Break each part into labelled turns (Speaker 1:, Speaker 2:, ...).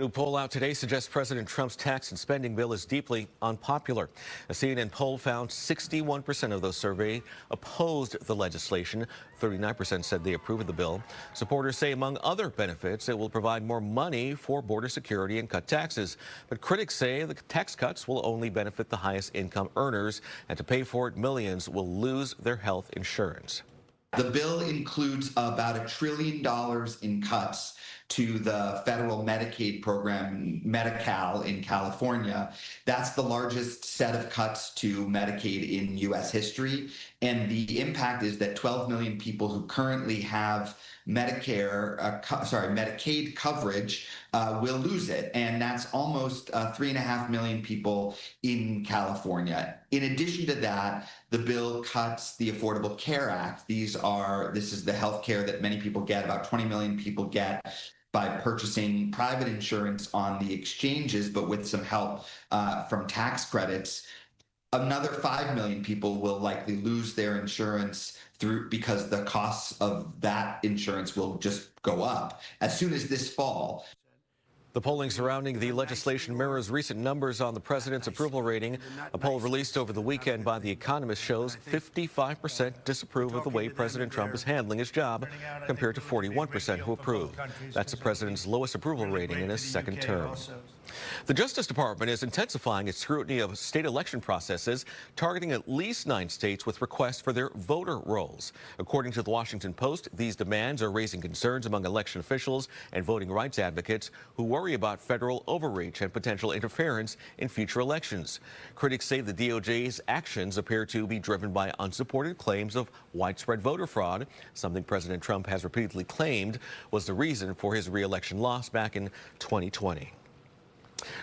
Speaker 1: A new poll out today suggests President Trump's tax and spending bill is deeply unpopular. A CNN poll found 61% of those surveyed opposed the legislation. 39% said they approve of the bill. Supporters say, among other benefits, it will provide more money for border security and cut taxes. But critics say the tax cuts will only benefit the highest income earners, and to pay for it, millions will lose their health insurance.
Speaker 2: The bill includes about $1 trillion in cuts to the federal Medicaid program, Medi-Cal in California. That's the largest set of cuts to Medicaid in U.S. history. And the impact is that 12 million people who currently have Medicaid coverage will lose it. And that's almost 3.5 million people in California. In addition to that, the bill cuts the Affordable Care Act. This is the health care that many people get, about 20 million people get by purchasing private insurance on the exchanges, but with some help from tax credits. Another 5 million people will likely lose their insurance because the costs of that insurance will just go up as soon as this fall.
Speaker 1: The polling surrounding the legislation mirrors recent numbers on the president's approval rating. A poll released over the weekend by The Economist shows 55% disapprove of the way President Trump is handling his job, compared to 41% who approve. That's the president's lowest approval rating in his second term. The Justice Department is intensifying its scrutiny of state election processes, targeting at least 9 states with requests for their voter rolls. According to the Washington Post, these demands are raising concerns among election officials and voting rights advocates who worry about federal overreach and potential interference in future elections. Critics say the DOJ's actions appear to be driven by unsupported claims of widespread voter fraud, something President Trump has repeatedly claimed was the reason for his re-election loss back in 2020.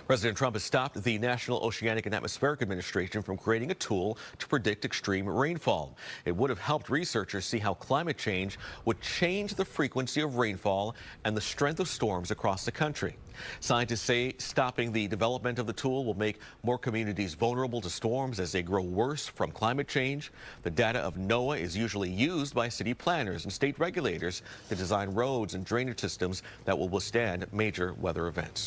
Speaker 1: President Trump has stopped the National Oceanic and Atmospheric Administration from creating a tool to predict extreme rainfall. It would have helped researchers see how climate change would change the frequency of rainfall and the strength of storms across the country. Scientists say stopping the development of the tool will make more communities vulnerable to storms as they grow worse from climate change. The data of NOAA is usually used by city planners and state regulators to design roads and drainage systems that will withstand major weather events.